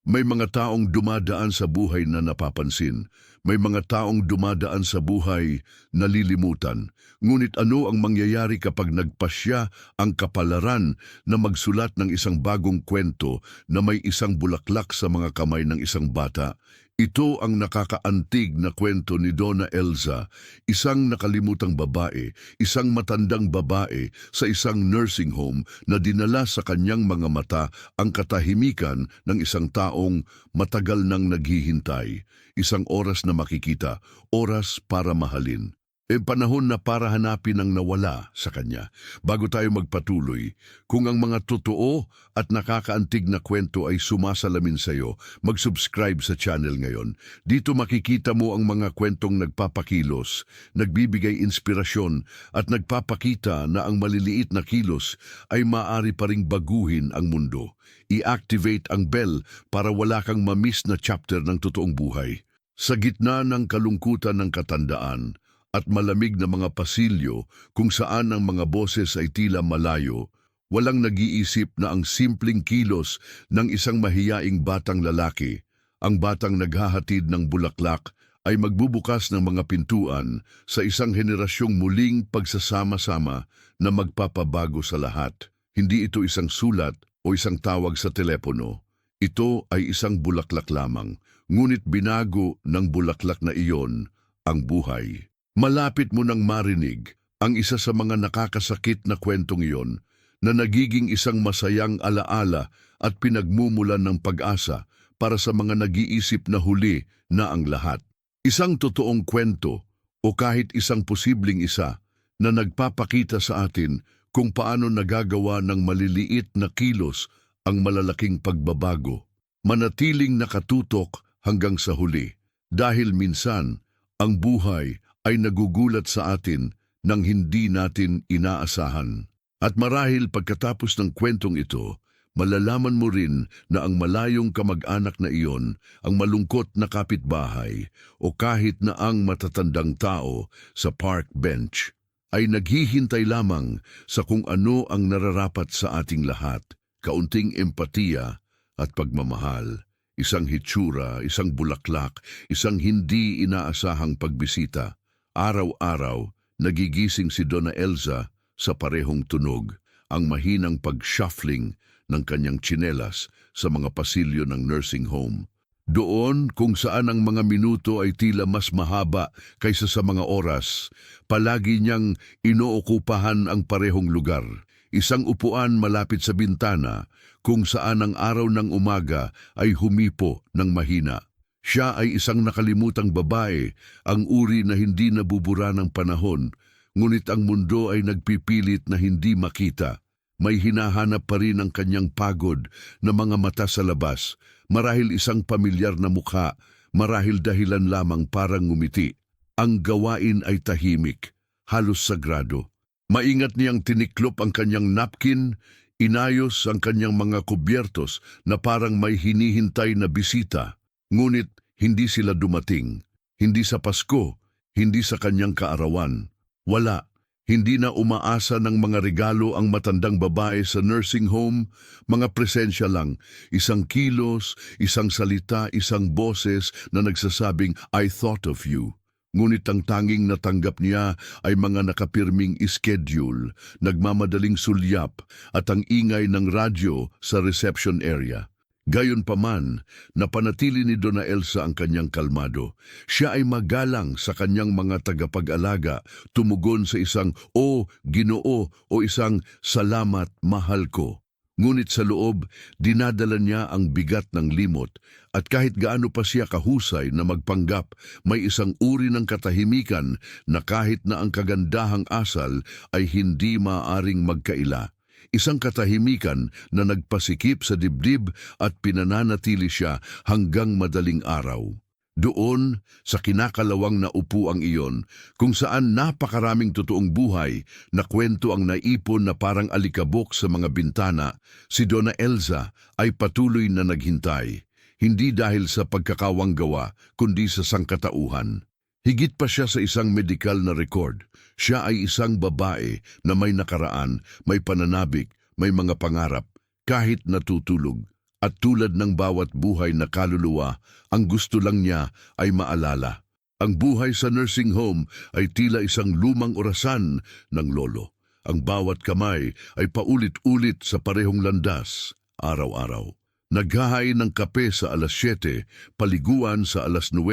May mga taong dumadaan sa buhay na napapansin. May mga taong dumadaan sa buhay na lilimutan. Ngunit ano ang mangyayari kapag nagpasya ang kapalaran na magsulat ng isang bagong kwento na may isang bulaklak sa mga kamay ng isang bata? Ito ang nakakaantig na kwento ni Donna Elza, isang nakalimutang babae, isang matandang babae sa isang nursing home na dinala sa kanyang mga mata ang katahimikan ng isang taong matagal nang naghihintay. Isang oras na makikita, oras para mahalin. Panahon na para hanapin ang nawala sa kanya. Bago tayo magpatuloy, kung ang mga totoo at nakakaantig na kwento ay sumasalamin sa iyo, mag-subscribe sa channel ngayon. Dito makikita mo ang mga kwentong nagpapakilos, nagbibigay inspirasyon at nagpapakita na ang maliliit na kilos ay maaari pa ring baguhin ang mundo. I-activate ang bell para wala kang mamiss na chapter ng totoong buhay. Sa gitna ng kalungkutan ng katandaan, at malamig na mga pasilyo kung saan ang mga boses ay tila malayo, walang nag-iisip na ang simpleng kilos ng isang mahiyaing batang lalaki, ang batang naghahatid ng bulaklak, ay magbubukas ng mga pintuan sa isang henerasyong muling pagsasama-sama na magpapabago sa lahat. Hindi ito isang sulat o isang tawag sa telepono. Ito ay isang bulaklak lamang, ngunit binago ng bulaklak na iyon ang buhay. Malapit mo nang marinig ang isa sa mga nakakasakit na kwentong iyon na nagiging isang masayang alaala at pinagmumulan ng pag-asa para sa mga nag-iisip na huli na ang lahat. Isang totoong kwento o kahit isang posibleng isa na nagpapakita sa atin kung paano nagagawa ng maliliit na kilos ang malalaking pagbabago. Manatiling nakatutok hanggang sa huli dahil minsan ang buhay ay nagugulat sa atin nang hindi natin inaasahan. At marahil pagkatapos ng kwentong ito, malalaman mo rin na ang malayong kamag-anak na iyon, ang malungkot na kapitbahay, o kahit na ang matatandang tao sa park bench, ay naghihintay lamang sa kung ano ang nararapat sa ating lahat, kaunting empatiya at pagmamahal, isang hitsura, isang bulaklak, isang hindi inaasahang pagbisita. Araw-araw, nagigising si Donna Elza sa parehong tunog, ang mahinang pag-shuffling ng kanyang tsinelas sa mga pasilyo ng nursing home. Doon kung saan ang mga minuto ay tila mas mahaba kaysa sa mga oras, palagi niyang inookupahan ang parehong lugar. Isang upuan malapit sa bintana kung saan ang araw ng umaga ay humipo ng mahina. Siya ay isang nakalimutang babae, ang uri na hindi nabubura ng panahon, ngunit ang mundo ay nagpipilit na hindi makita. May hinahanap pa rin ang kanyang pagod na mga mata sa labas, marahil isang pamilyar na mukha, marahil dahilan lamang para ngumiti. Ang gawain ay tahimik, halos sagrado. Maingat niyang tiniklop ang kanyang napkin, inayos ang kanyang mga kubyertos na parang may hinihintay na bisita. Ngunit hindi sila dumating, hindi sa Pasko, hindi sa kanyang kaarawan. Wala, hindi na umaasa ng mga regalo ang matandang babae sa nursing home, mga presensya lang, isang kilos, isang salita, isang boses na nagsasabing, "I thought of you." Ngunit ang tanging natanggap niya ay mga nakapirming schedule, nagmamadaling sulyap at ang ingay ng radyo sa reception area. Gayunpaman, napanatili ni Donna Elza ang kanyang kalmado. Siya ay magalang sa kanyang mga tagapag-alaga, tumugon sa isang "O, Ginoo" o isang "Salamat, mahal ko." Ngunit sa loob, dinadala niya ang bigat ng limot at kahit gaano pa siya kahusay na magpanggap, may isang uri ng katahimikan na kahit na ang kagandahang asal ay hindi maaaring magkaila. Isang katahimikan na nagpasikip sa dibdib at pinananatili siya hanggang madaling araw. Doon, sa kinakalawang na upuang iyon, kung saan napakaraming totoong buhay na kwento ang naipon na parang alikabok sa mga bintana, si Donna Elza ay patuloy na naghintay, hindi dahil sa pagkakawanggawa, kundi sa sangkatauhan. Higit pa siya sa isang medikal na record. Siya ay isang babae na may nakaraan, may pananabik, may mga pangarap, kahit natutulog. At tulad ng bawat buhay na kaluluwa, ang gusto lang niya ay maalala. Ang buhay sa nursing home ay tila isang lumang orasan ng lolo. Ang bawat kamay ay paulit-ulit sa parehong landas, araw-araw. Naghahain ng kape sa alas 7, paliguan sa alas 9,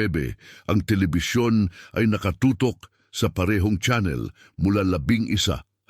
ang telebisyon ay nakatutok sa parehong channel mula 11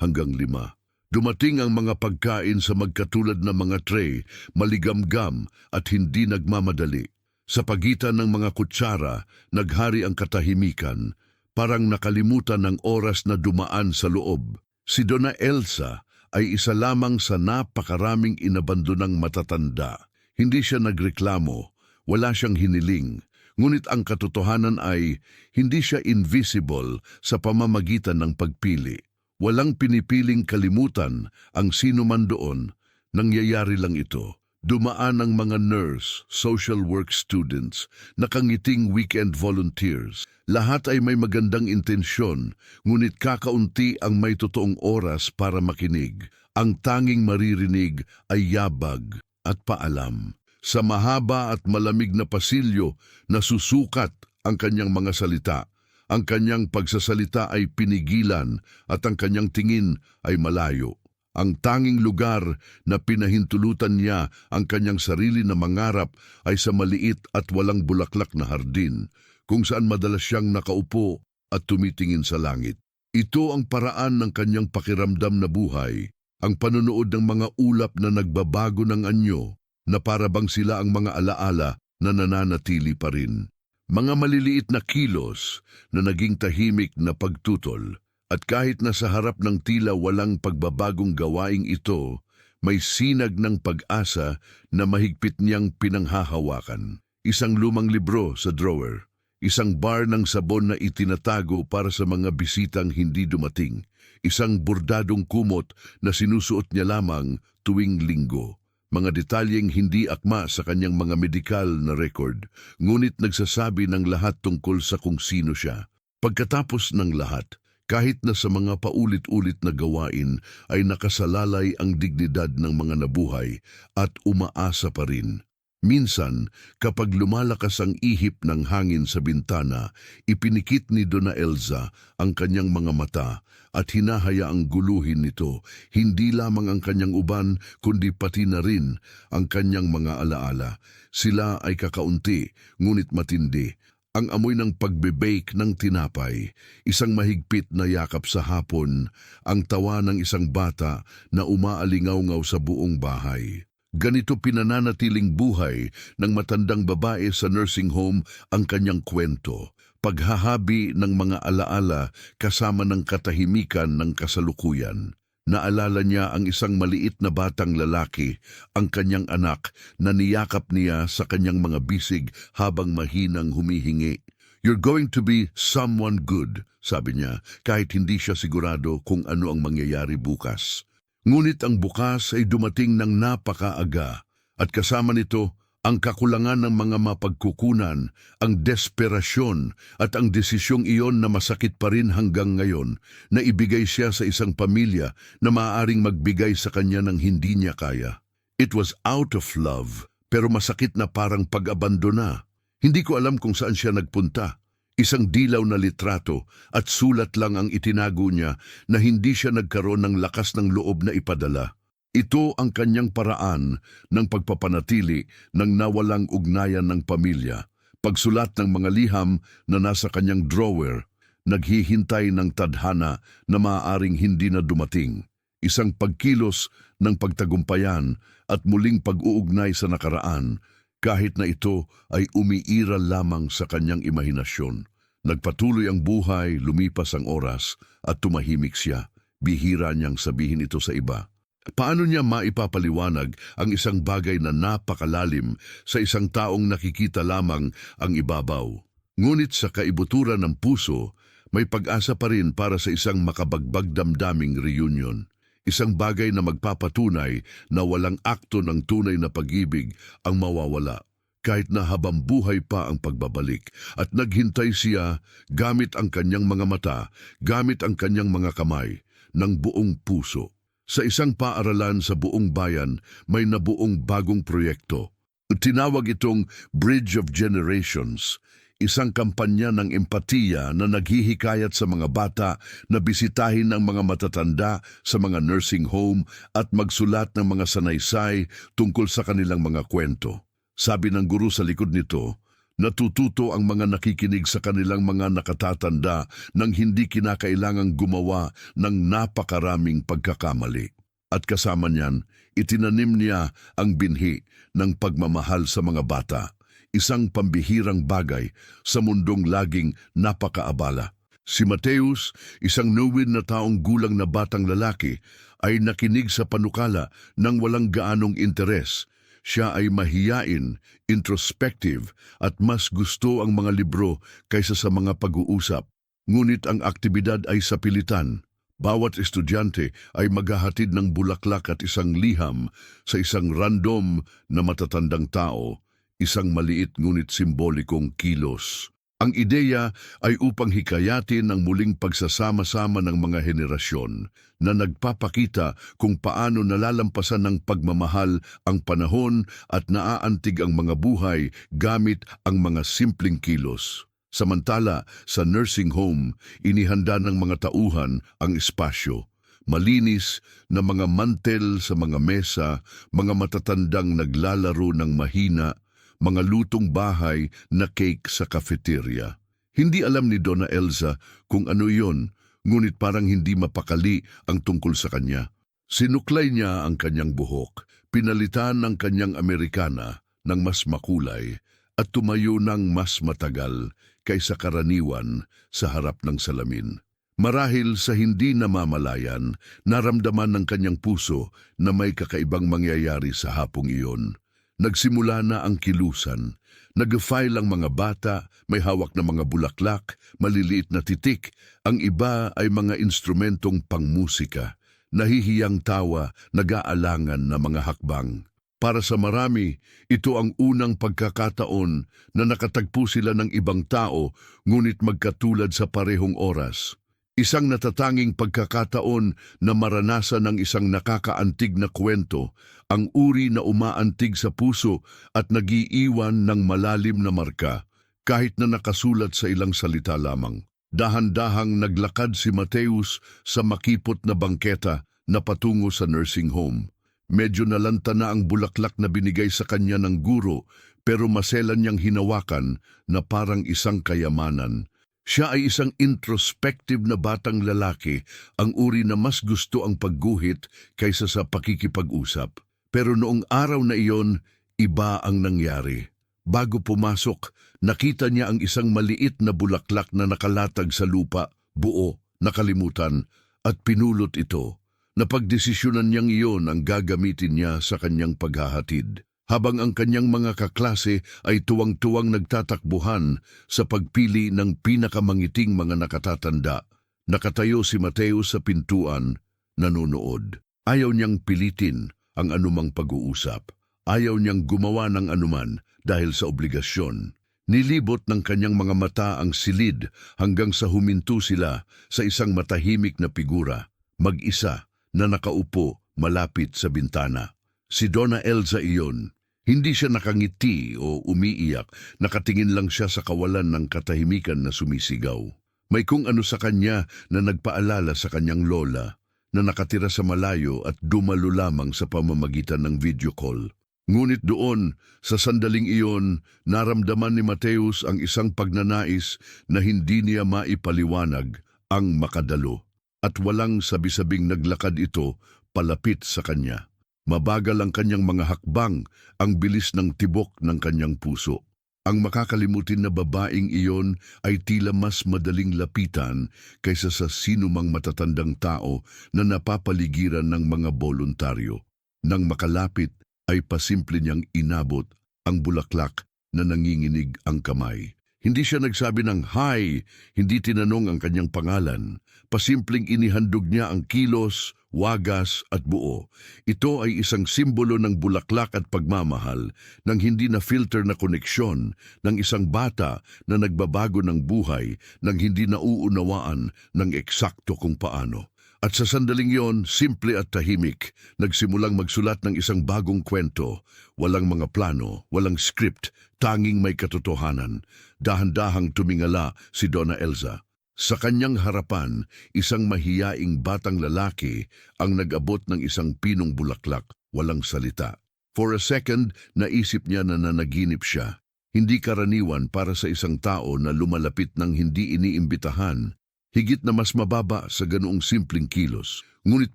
hanggang 5. Dumating ang mga pagkain sa magkatulad na mga tray, maligamgam at hindi nagmamadali. Sa pagitan ng mga kutsara, naghari ang katahimikan, parang nakalimutan ng oras na dumaan sa loob. Si Dona Elsa ay isa lamang sa napakaraming inabandonang matatanda. Hindi siya nagreklamo, wala siyang hiniling, ngunit ang katotohanan ay hindi siya invisible sa pamamagitan ng pagpili. Walang pinipiling kalimutan ang sino man doon, nangyayari lang ito. Dumaan ang mga nurse, social work students, nakangiting weekend volunteers. Lahat ay may magandang intensyon, ngunit kakaunti ang may totoong oras para makinig. Ang tanging maririnig ay yabag at paalam. Sa mahaba at malamig na pasilyo, nasusukat ang kanyang mga salita. Ang kanyang pagsasalita ay pinigilan at ang kanyang tingin ay malayo. Ang tanging lugar na pinahintulutan niya ang kanyang sarili na mangarap ay sa maliit at walang bulaklak na hardin, kung saan madalas siyang nakaupo at tumitingin sa langit. Ito ang paraan ng kanyang pakiramdam na buhay, ang panonood ng mga ulap na nagbabago ng anyo, na para bang sila ang mga alaala na nananatili pa rin. Mga maliliit na kilos na naging tahimik na pagtutol. At kahit na sa harap ng tila walang pagbabagong gawaing ito, may sinag ng pag-asa na mahigpit niyang pinanghahawakan. Isang lumang libro sa drawer, isang bar ng sabon na itinatago para sa mga bisitang hindi dumating, isang bordadong kumot na sinusuot niya lamang tuwing linggo. Mga detalyeng hindi akma sa kanyang mga medikal na record, ngunit nagsasabi ng lahat tungkol sa kung sino siya. Pagkatapos ng lahat, kahit na sa mga paulit-ulit na gawain ay nakasalalay ang dignidad ng mga nabuhay at umaasa pa rin. Minsan, kapag lumalakas ang ihip ng hangin sa bintana, ipinikit ni Dona Elsa ang kanyang mga mata at hinahayaang guluhin nito hindi lamang ang kanyang uban kundi pati na rin ang kanyang mga alaala. Sila ay kakaunti ngunit matindi. Ang amoy ng pagbe-bake ng tinapay, isang mahigpit na yakap sa hapon, ang tawa ng isang bata na umaalingaw-ngaw sa buong bahay. Ganito pinananatiling buhay ng matandang babae sa nursing home ang kanyang kwento, paghahabi ng mga alaala kasama ng katahimikan ng kasalukuyan. Naalala niya ang isang maliit na batang lalaki, ang kanyang anak, na niyakap niya sa kanyang mga bisig habang mahinang humihingi. "You're going to be someone good," sabi niya, kahit hindi siya sigurado kung ano ang mangyayari bukas. Ngunit ang bukas ay dumating ng napakaaga, at kasama nito ang kakulangan ng mga mapagkukunan, ang desperasyon at ang desisyong iyon na masakit pa rin hanggang ngayon, na ibigay siya sa isang pamilya na maaaring magbigay sa kanya ng hindi niya kaya. It was out of love, pero masakit na parang pag-abandona. Hindi ko alam kung saan siya nagpunta. Isang dilaw na litrato at sulat lang ang itinago niya na hindi siya nagkaroon ng lakas ng loob na ipadala. Ito ang kanyang paraan ng pagpapanatili ng nawalang ugnayan ng pamilya. Pagsulat ng mga liham na nasa kanyang drawer, naghihintay ng tadhana na maaaring hindi na dumating. Isang pagkilos ng pagtagumpayan at muling pag-uugnay sa nakaraan, kahit na ito ay umiiral lamang sa kanyang imahinasyon. Nagpatuloy ang buhay, lumipas ang oras at tumahimik siya. Bihira niyang sabihin ito sa iba. Paano niya maipapaliwanag ang isang bagay na napakalalim sa isang taong nakikita lamang ang ibabaw? Ngunit sa kaibuturan ng puso, may pag-asa pa rin para sa isang makabagbag damdaming reunion. Isang bagay na magpapatunay na walang akto ng tunay na pag-ibig ang mawawala. Kahit na habang buhay pa ang pagbabalik, at naghintay siya gamit ang kanyang mga mata, gamit ang kanyang mga kamay, ng buong puso. Sa isang paaralan sa buong bayan, may nabuong bagong proyekto. Tinawag itong Bridge of Generations, isang kampanya ng empatiya na naghihikayat sa mga bata na bisitahin ng mga matatanda sa mga nursing home at magsulat ng mga sanaysay tungkol sa kanilang mga kwento. Sabi ng guro sa likod nito, natututo ang mga nakikinig sa kanilang mga nakatatanda nang hindi kinakailangang gumawa ng napakaraming pagkakamali. At kasama niyan, itinanim niya ang binhi ng pagmamahal sa mga bata, isang pambihirang bagay sa mundong laging napakaabala. Si Mateus, isang nuwid na taong gulang na batang lalaki, ay nakinig sa panukala ng walang gaanong interes. Siya ay mahiyain, introspective at mas gusto ang mga libro kaysa sa mga pag-uusap. Ngunit ang aktibidad ay sa pilitan. Bawat estudyante ay maghahatid ng bulaklak at isang liham sa isang random na matatandang tao, isang maliit ngunit simbolikong kilos. Ang ideya ay upang hikayatin ang muling pagsasama-sama ng mga henerasyon na nagpapakita kung paano nalalampasan ng pagmamahal ang panahon at naaantig ang mga buhay gamit ang mga simpleng kilos. Samantala, sa nursing home, inihanda ng mga tauhan ang espasyo. Malinis na mga mantel sa mga mesa, mga matatandang naglalaro ng mahina, mga lutong bahay na cake sa cafeteria. Hindi alam ni Donna Elza kung ano iyon, ngunit parang hindi mapakali ang tungkol sa kanya. Sinuklay niya ang kanyang buhok, pinalitan ng kanyang Amerikana ng mas makulay at tumayo ng mas matagal kaysa karaniwan sa harap ng salamin. Marahil sa hindi namamalayan, naramdaman ng kanyang puso na may kakaibang mangyayari sa hapong iyon. Nagsimula na ang kilusan. Nag-file ang mga bata, may hawak na mga bulaklak, maliliit na titik. Ang iba ay mga instrumentong pangmusika. Nahihiyang tawa, nag-aalangan na mga hakbang. Para sa marami, ito ang unang pagkakataon na nakatagpo sila ng ibang tao ngunit magkatulad sa parehong oras. Isang natatanging pagkakataon na maranasan ng isang nakakaantig na kwento, ang uri na umaantig sa puso at nagiiwan ng malalim na marka, kahit na nakasulat sa ilang salita lamang. Dahan-dahang naglakad si Mateus sa makipot na bangketa na patungo sa nursing home. Medyo nalanta na ang bulaklak na binigay sa kanya ng guro, pero maselan niyang hinawakan na parang isang kayamanan. Siya ay isang introspective na batang lalaki, ang uri na mas gusto ang pagguhit kaysa sa pakikipag-usap. Pero noong araw na iyon, iba ang nangyari. Bago pumasok, nakita niya ang isang maliit na bulaklak na nakalatag sa lupa, buo, nakalimutan, at pinulot ito. Napagdesisyonan niyang iyon ang gagamitin niya sa kanyang paghahatid. Habang ang kanyang mga kaklase ay tuwang-tuwang nagtatakbuhan sa pagpili ng pinakamangiting mga nakatatanda, nakatayo si Mateo sa pintuan, nanonood. Ayaw niyang pilitin ang anumang pag-uusap. Ayaw niyang gumawa ng anuman dahil sa obligasyon. Nilibot ng kanyang mga mata ang silid hanggang sa huminto sila sa isang matahimik na figura, mag-isa na nakaupo malapit sa bintana. Si Donna Elza iyon. Hindi siya nakangiti o umiiyak, nakatingin lang siya sa kawalan ng katahimikan na sumisigaw. May kung ano sa kanya na nagpaalala sa kanyang lola na nakatira sa malayo at dumalo lamang sa pamamagitan ng video call. Ngunit doon, sa sandaling iyon, naramdaman ni Mateus ang isang pagnanais na hindi niya maipaliwanag, ang makadalo. At walang sabi-sabing naglakad ito palapit sa kanya. Mabagal ang kanyang mga hakbang, ang bilis ng tibok ng kanyang puso. Ang makakalimutin na babaeng iyon ay tila mas madaling lapitan kaysa sa sinumang matatandang tao na napapaligiran ng mga voluntaryo. Nang makalapit ay pasimple niyang inabot ang bulaklak na nanginginig ang kamay. Hindi siya nagsabi ng hi, hindi tinanong ang kanyang pangalan. Pasimpleng inihandog niya ang kilos, wagas at buo. Ito ay isang simbolo ng bulaklak at pagmamahal ng hindi na-filter na koneksyon ng isang bata na nagbabago ng buhay ng hindi nauunawaan ng eksakto kung paano. At sa sandaling yon, simple at tahimik, nagsimulang magsulat ng isang bagong kwento. Walang mga plano, walang script, tanging may katotohanan. Dahan-dahang tumingala si Donna Elza. Sa kanyang harapan, isang mahiyaing batang lalaki ang nag-abot ng isang pinong bulaklak, walang salita. For a second, naisip niya na nanaginip siya. Hindi karaniwan para sa isang tao na lumalapit ng hindi iniimbitahan. Higit na mas mababa sa ganoong simpleng kilos, ngunit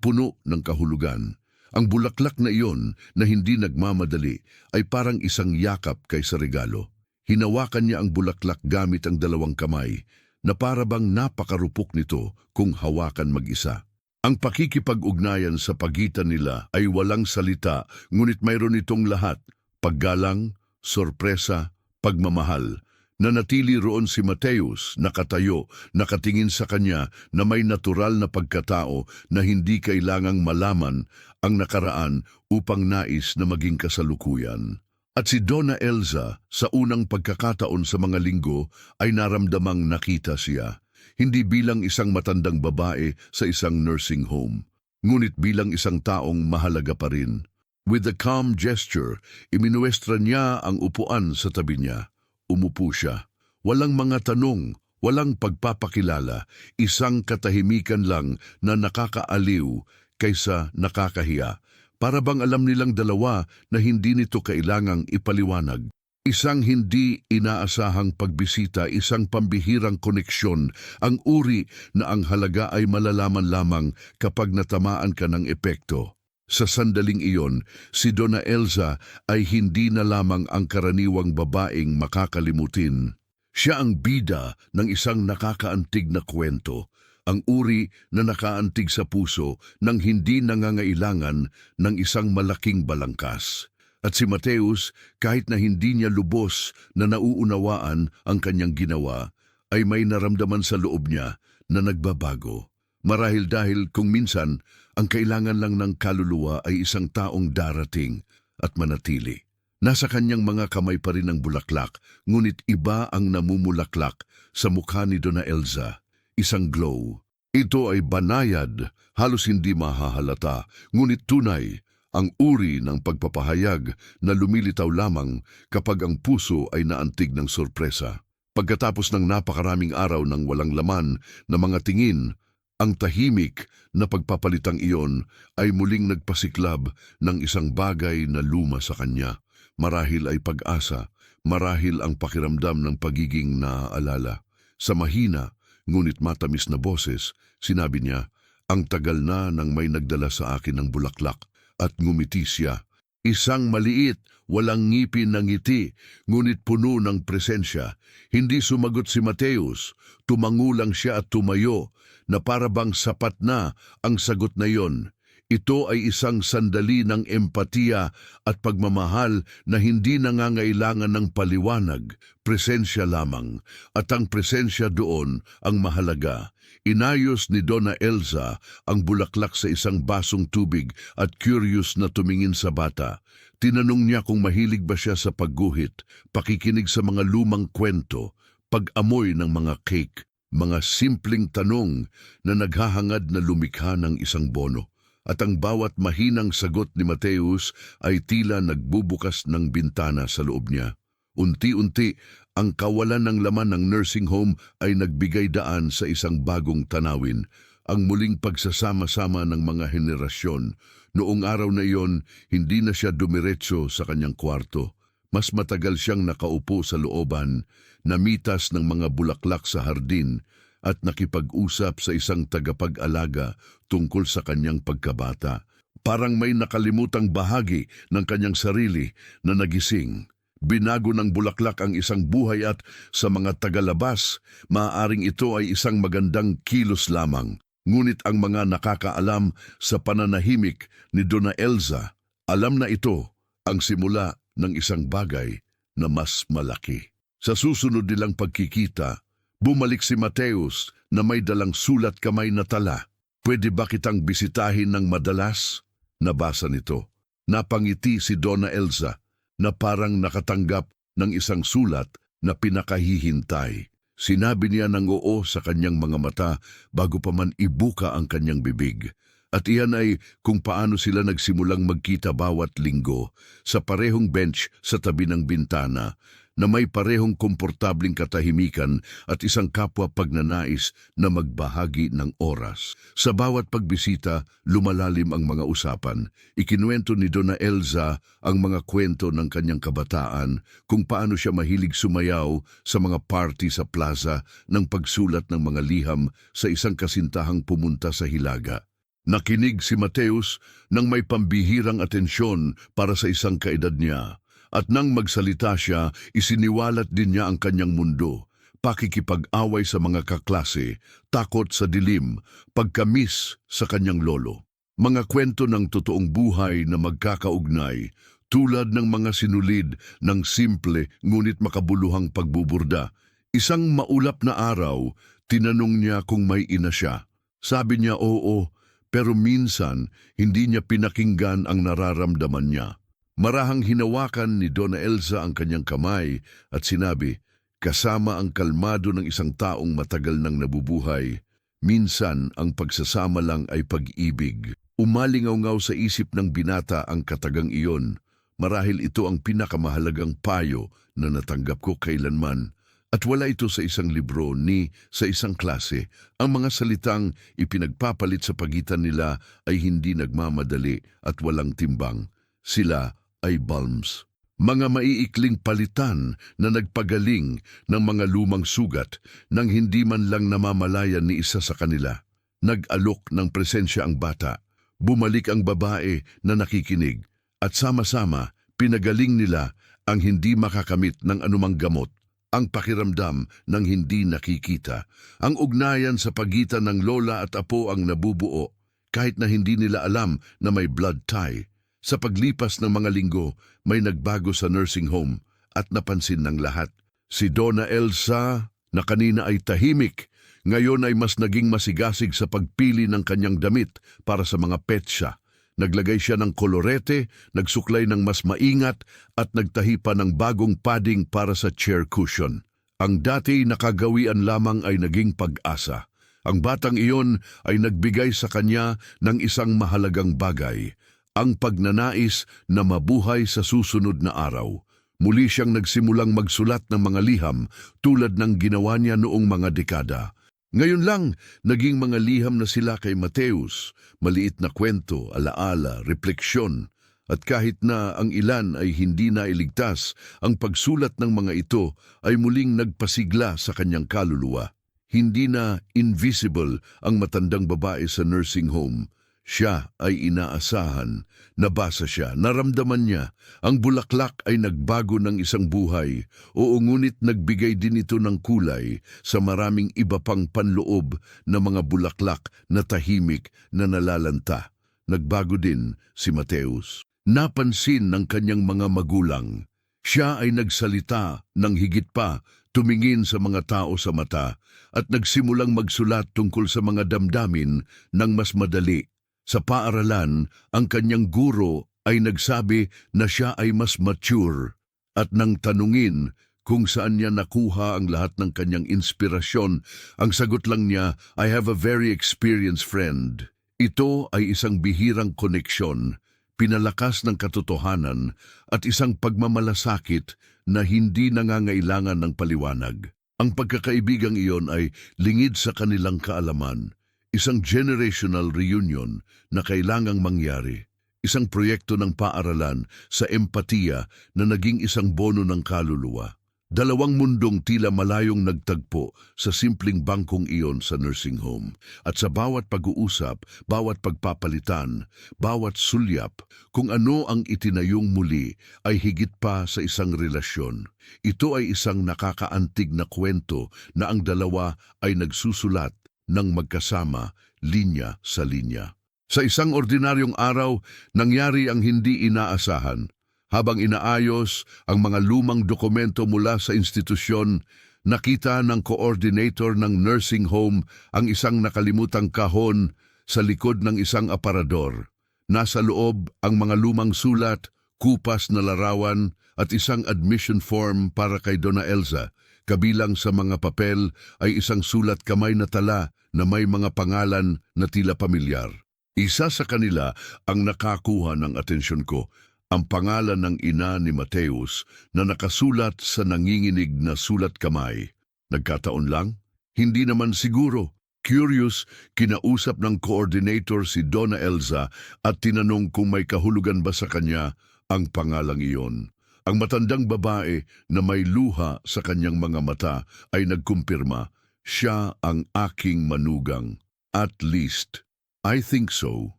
puno ng kahulugan. Ang bulaklak na iyon na hindi nagmamadali ay parang isang yakap kaysa regalo. Hinawakan niya ang bulaklak gamit ang dalawang kamay, na para bang napakarupok nito kung hawakan mag-isa. Ang pakikipag-ugnayan sa pagitan nila ay walang salita, ngunit mayroon itong lahat: paggalang, sorpresa, pagmamahal. Nanatili roon si Mateus, nakatayo, nakatingin sa kanya na may natural na pagkatao na hindi kailangang malaman ang nakaraan upang nais na maging kasalukuyan. At si Donna Elza, sa unang pagkakataon sa mga linggo, ay naramdamang nakita siya. Hindi bilang isang matandang babae sa isang nursing home, ngunit bilang isang taong mahalaga pa rin. With a calm gesture, iminuestra niya ang upuan sa tabi niya. Umupo siya. Walang mga tanong, walang pagpapakilala, isang katahimikan lang na nakakaaliw kaysa nakakahiya. Para bang alam nilang dalawa na hindi nito kailangang ipaliwanag. Isang hindi inaasahang pagbisita, isang pambihirang koneksyon, ang uri na ang halaga ay malalaman lamang kapag natamaan ka ng epekto. Sa sandaling iyon, si Donna Elza ay hindi na lamang ang karaniwang babaeng makakalimutin. Siya ang bida ng isang nakakaantig na kwento, ang uri na nakaantig sa puso nang hindi nangangailangan ng isang malaking balangkas. At si Mateus, kahit na hindi niya lubos na nauunawaan ang kanyang ginawa, ay may naramdaman sa loob niya na nagbabago. Marahil dahil kung minsan, ang kailangan lang ng kaluluwa ay isang taong darating at manatili. Nasa kanyang mga kamay pa rin ang bulaklak, ngunit iba ang namumulaklak sa mukha ni Donna Elza. Isang glow. Ito ay banayad, halos hindi mahahalata, ngunit tunay, ang uri ng pagpapahayag na lumilitaw lamang kapag ang puso ay naantig ng sorpresa. Pagkatapos ng napakaraming araw ng walang laman na mga tingin, ang tahimik na pagpapalitang iyon ay muling nagpasiklab ng isang bagay na luma sa kanya. Marahil ay pag-asa, marahil ang pakiramdam ng pagiging naaalala. Sa mahina, ngunit matamis na boses, sinabi niya, ang tagal na nang may nagdala sa akin ng bulaklak, at ngumiti siya. Isang maliit, walang ngipin na ngiti, ngunit puno ng presensya. Hindi sumagot si Mateus, tumangulang siya at tumayo, na para bang sapat na ang sagot na iyon. Ito ay isang sandali ng empatiya at pagmamahal na hindi nangangailangan ng paliwanag, presensya lamang, at ang presensya doon ang mahalaga. Inayos ni Donna Elza ang bulaklak sa isang basong tubig at curious na tumingin sa bata. Tinanong niya kung mahilig ba siya sa pagguhit, pakikinig sa mga lumang kwento, pag-amoy ng mga cake, mga simpleng tanong na naghahangad na lumikha ng isang bono. At ang bawat mahinang sagot ni Mateus ay tila nagbubukas ng bintana sa loob niya. Unti-unti, ang kawalan ng laman ng nursing home ay nagbigay daan sa isang bagong tanawin, ang muling pagsasama-sama ng mga henerasyon. Noong araw na iyon, hindi na siya dumiretso sa kanyang kwarto. Mas matagal siyang nakaupo sa looban, namitas ng mga bulaklak sa hardin, at nakipag-usap sa isang tagapag-alaga tungkol sa kanyang pagkabata. Parang may nakalimutang bahagi ng kanyang sarili na nagising. Binago ng bulaklak ang isang buhay at sa mga tagalabas, maaaring ito ay isang magandang kilos lamang. Ngunit ang mga nakakaalam sa pananahimik ni Donna Elza, alam na ito ang simula ng isang bagay na mas malaki. Sa susunod nilang pagkikita, bumalik si Mateus na may dalang sulat kamay na tala. Pwede ba kitang bisitahin ng madalas? Nabasa nito. Napangiti si Donna Elza na parang nakatanggap ng isang sulat na pinakahihintay. Sinabi niya ng oo sa kanyang mga mata bago pa man ibuka ang kanyang bibig. At iyan ay kung paano sila nagsimulang magkita bawat linggo sa parehong bench sa tabi ng bintana na may parehong komportabling katahimikan at isang kapwa pagnanais na magbahagi ng oras. Sa bawat pagbisita, lumalalim ang mga usapan. Ikinuwento ni Donna Elza ang mga kwento ng kanyang kabataan, kung paano siya mahilig sumayaw sa mga party sa plaza ng pagsulat ng mga liham sa isang kasintahang pumunta sa Hilaga. Nakinig si Mateus nang may pambihirang atensyon para sa isang kaedad niya. At nang magsalita siya, isiniwalat din niya ang kanyang mundo. Pakikipag-away sa mga kaklase, takot sa dilim, pagkamis sa kanyang lolo. Mga kwento ng totoong buhay na magkakaugnay, tulad ng mga sinulid ng simple ngunit makabuluhang pagbuburda. Isang maulap na araw, tinanong niya kung may ina siya. Sabi niya oo, pero minsan hindi niya pinakinggan ang nararamdaman niya. Marahang hinawakan ni Donna Elza ang kanyang kamay at sinabi, kasama ang kalmado ng isang taong matagal nang nabubuhay, minsan ang pagsasama lang ay pag-ibig. Umalingaw-ngaw sa isip ng binata ang katagang iyon. Marahil ito ang pinakamahalagang payo na natanggap ko kailanman. At wala ito sa isang libro ni sa isang klase. Ang mga salitang ipinagpapalit sa pagitan nila ay hindi nagmamadali at walang timbang. Sila ay balms. Mga maiikling palitan na nagpagaling ng mga lumang sugat nang hindi man lang namamalayan ni isa sa kanila. Nag-alok ng presensya ang bata. Bumalik ang babae na nakikinig. At sama-sama, pinagaling nila ang hindi makakamit ng anumang gamot. Ang pakiramdam ng hindi nakikita. Ang ugnayan sa pagitan ng lola at apo ang nabubuo, kahit na hindi nila alam na may blood tie. Sa paglipas ng mga linggo, may nagbago sa nursing home at napansin ng lahat. Si Donna Elza, na kanina ay tahimik, ngayon ay mas naging masigasig sa pagpili ng kanyang damit para sa mga petsa. Naglagay siya ng kolorete, nagsuklay ng mas maingat at nagtahi pa ng bagong padding para sa chair cushion. Ang dati nakagawian lamang ay naging pag-asa. Ang batang iyon ay nagbigay sa kanya ng isang mahalagang bagay, ang pagnanais na mabuhay sa susunod na araw. Muli siyang nagsimulang magsulat ng mga liham tulad ng ginawa niya noong mga dekada. Ngayon lang, naging mga liham na sila kay Mateus, maliit na kwento, alaala, refleksyon, at kahit na ang ilan ay hindi na iligtas, ang pagsulat ng mga ito ay muling nagpasigla sa kanyang kaluluwa. Hindi na invisible ang matandang babae sa nursing home. Siya ay inaasahan. Nabasa siya, naramdaman niya. Ang bulaklak ay nagbago ng isang buhay. Oo, ngunit nagbigay din ito ng kulay sa maraming iba pang panloob na mga bulaklak na tahimik na nalalanta. Nagbago din si Mateus. Napansin ng kanyang mga magulang. Siya ay nagsalita ng higit pa, tumingin sa mga tao sa mata at nagsimulang magsulat tungkol sa mga damdamin ng mas madali. Sa paaralan, ang kanyang guro ay nagsabi na siya ay mas mature at nang tanungin kung saan niya nakuha ang lahat ng kanyang inspirasyon, ang sagot lang niya, I have a very experienced friend. Ito ay isang bihirang koneksyon, pinalakas ng katotohanan at isang pagmamalasakit na hindi nangangailangan ng paliwanag. Ang pagkakaibigang iyon ay lingid sa kanilang kaalaman. Isang generational reunion na kailangang mangyari. Isang proyekto ng paaralan sa empatiya na naging isang bono ng kaluluwa. Dalawang mundong tila malayong nagtagpo sa simpleng bangkong iyon sa nursing home. At sa bawat pag-uusap, bawat pagpapalitan, bawat sulyap, kung ano ang itinayong muli ay higit pa sa isang relasyon. Ito ay isang nakakaantig na kwento na ang dalawa ay nagsusulat ng magkasama, linya sa linya. Sa isang ordinaryong araw, nangyari ang hindi inaasahan. Habang inaayos ang mga lumang dokumento mula sa institusyon, nakita ng coordinator ng nursing home ang isang nakalimutang kahon sa likod ng isang aparador. Nasa loob ang mga lumang sulat, kupas na larawan at isang admission form para kay Donna Elza. Kabilang sa mga papel ay isang sulat kamay na tala na may mga pangalan na tila pamilyar. Isa sa kanila ang nakakuha ng atensyon ko, ang pangalan ng ina ni Mateus na nakasulat sa nanginginig na sulat kamay. Nagkataon lang? Hindi naman siguro. Curious, kinausap ng coordinator si Donna Elza at tinanong kung may kahulugan ba sa kanya ang pangalang iyon. Ang matandang babae na may luha sa kanyang mga mata ay nagkumpirma, siya ang aking manugang. At least, I think so.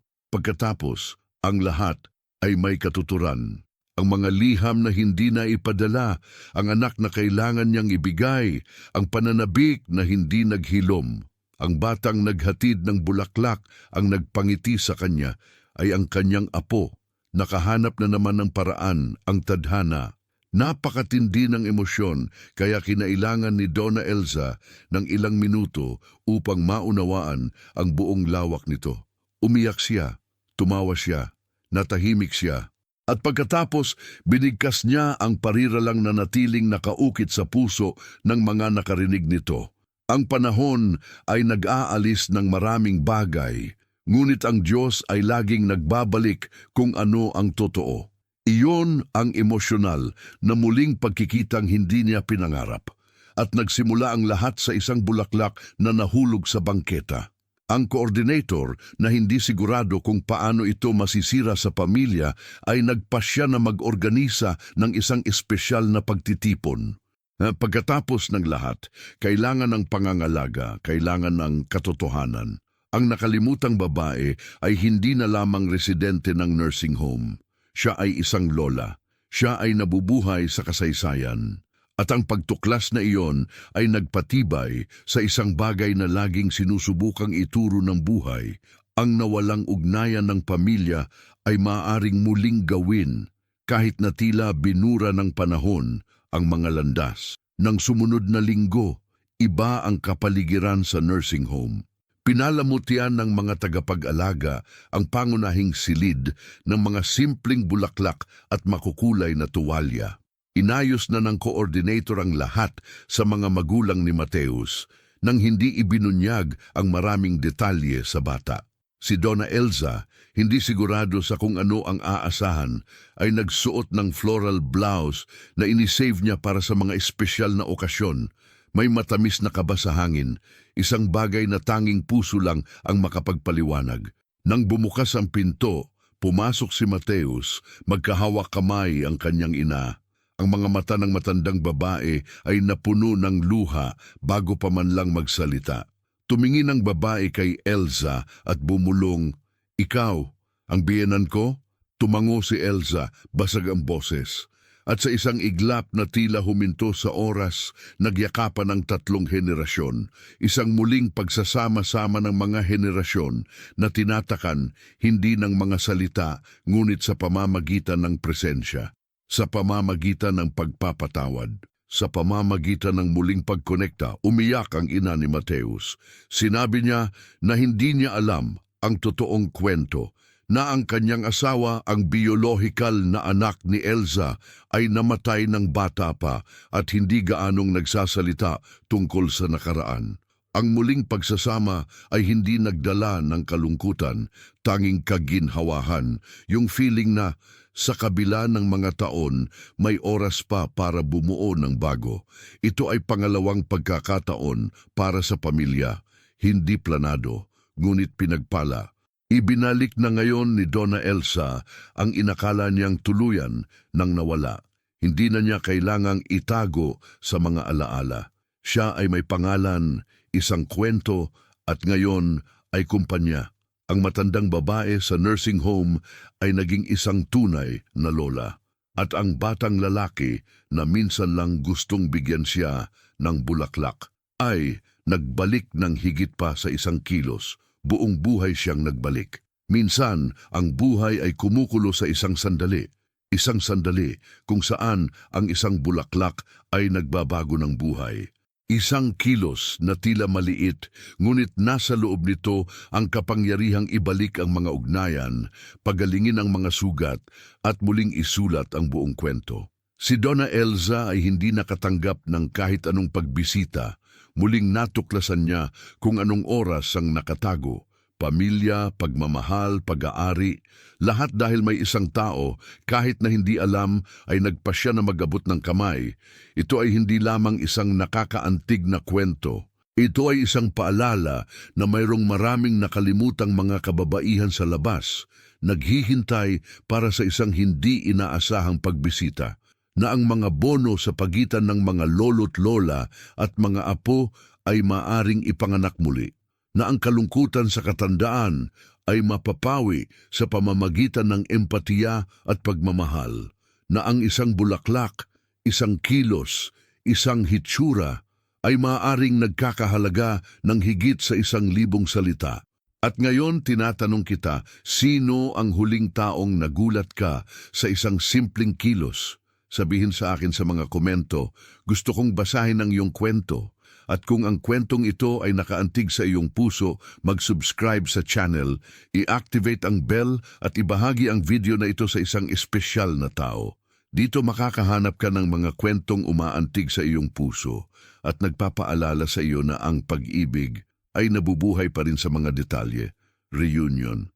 Pagkatapos, ang lahat ay may katuturan. Ang mga liham na hindi na ipadala, ang anak na kailangan niyang ibigay, ang pananabik na hindi naghilom. Ang batang naghatid ng bulaklak, ang nagpangiti sa kanya, ay ang kanyang apo. Nakahanap na naman ng paraan ang tadhana. Napakatindi ng emosyon kaya kinailangan ni Donna Elza ng ilang minuto upang maunawaan ang buong lawak nito. Umiyak siya, tumawa siya, natahimik siya. At pagkatapos, binigkas niya ang pariralang nanatiling nakaukit sa puso ng mga nakarinig nito. Ang panahon ay nag-aalis ng maraming bagay, ngunit ang Diyos ay laging nagbabalik kung ano ang totoo. Iyon ang emosyonal na muling pagkikitang hindi niya pinangarap at nagsimula ang lahat sa isang bulaklak na nahulog sa bangketa. Ang coordinator na hindi sigurado kung paano ito masisira sa pamilya ay nagpasya na mag-organisa ng isang espesyal na pagtitipon. Pagkatapos ng lahat, kailangan ng pangangalaga, kailangan ng katotohanan. Ang nakalimutang babae ay hindi na lamang residente ng nursing home. Siya ay isang lola. Siya ay nabubuhay sa kasaysayan. At ang pagtuklas na iyon ay nagpatibay sa isang bagay na laging sinusubukang ituro ng buhay. Ang nawalang ugnayan ng pamilya ay maaaring muling gawin kahit na tila binura ng panahon ang mga landas. Nang sumunod na linggo, iba ang kapaligiran sa nursing home. Pinalamutian ng mga tagapag-alaga ang pangunahing silid ng mga simpleng bulaklak at makukulay na tuwalya. Inayos na ng coordinator ang lahat sa mga magulang ni Mateus nang hindi ibinunyag ang maraming detalye sa bata. Si Donna Elza, hindi sigurado sa kung ano ang aasahan, ay nagsuot ng floral blouse na inisave niya para sa mga espesyal na okasyon. May matamis na kaba sa hangin, isang bagay na tanging puso lang ang makapagpaliwanag. Nang bumukas ang pinto, pumasok si Mateus, magkahawak kamay ang kanyang ina. Ang mga mata ng matandang babae ay napuno ng luha bago pa man lang magsalita. Tumingin ang babae kay Elza at bumulong, "Ikaw, ang biyenan ko?" Tumango si Elza, basag ang boses. At sa isang iglap na tila huminto sa oras, nagyakapan ang tatlong henerasyon, isang muling pagsasama-sama ng mga henerasyon na tinatakan hindi ng mga salita ngunit sa pamamagitan ng presensya, sa pamamagitan ng pagpapatawad. Sa pamamagitan ng muling pagkonekta, umiyak ang ina ni Mateus. Sinabi niya na hindi niya alam ang totoong kwento, na ang kanyang asawa, ang biyolohikal na anak ni Elza, ay namatay ng bata pa at hindi gaanong nagsasalita tungkol sa nakaraan. Ang muling pagsasama ay hindi nagdala ng kalungkutan, tanging kaginhawahan, yung feeling na sa kabila ng mga taon, may oras pa para bumuo ng bago. Ito ay pangalawang pagkakataon para sa pamilya, hindi planado, ngunit pinagpala. Ibinalik na ngayon ni Donna Elza ang inakala niyang tuluyan nang nawala. Hindi na niya kailangang itago sa mga alaala. Siya ay may pangalan, isang kwento, at ngayon ay kumpanya. Ang matandang babae sa nursing home ay naging isang tunay na lola. At ang batang lalaki na minsan lang gustong bigyan siya ng bulaklak ay nagbalik ng higit pa sa 1 kilos. Buong buhay siyang nagbalik. Minsan, ang buhay ay kumukulo sa isang sandali. Isang sandali kung saan ang isang bulaklak ay nagbabago ng buhay. 1 kilos na tila maliit, ngunit nasa loob nito ang kapangyarihang ibalik ang mga ugnayan, pagalingin ang mga sugat, at muling isulat ang buong kwento. Si Donna Elza ay hindi nakatanggap ng kahit anong pagbisita. Muling natuklasan niya kung anong oras ang nakatago. Pamilya, pagmamahal, pag-aari, lahat dahil may isang tao, kahit na hindi alam, ay nagpasya na mag-abot ng kamay. Ito ay hindi lamang isang nakakaantig na kwento. Ito ay isang paalala na mayroong maraming nakalimutang mga kababaihan sa labas, naghihintay para sa isang hindi inaasahang pagbisita, na ang mga bono sa pagitan ng mga lolo't lola at mga apo ay maaring ipanganak muli, na ang kalungkutan sa katandaan ay mapapawi sa pamamagitan ng empatiya at pagmamahal, na ang isang bulaklak, isang kilos, isang hitsura ay maaaring nagkakahalaga ng higit sa 1,000 salita. At ngayon tinatanong kita, sino ang huling taong nagulat ka sa isang simpleng kilos? Sabihin sa akin sa mga komento, gusto kong basahin ang iyong kwento. At kung ang kwentong ito ay nakaantig sa iyong puso, mag-subscribe sa channel, i-activate ang bell at ibahagi ang video na ito sa isang espesyal na tao. Dito makakahanap ka ng mga kwentong umaantig sa iyong puso at nagpapaalala sa iyo na ang pag-ibig ay nabubuhay pa rin sa mga detalye. Reunion.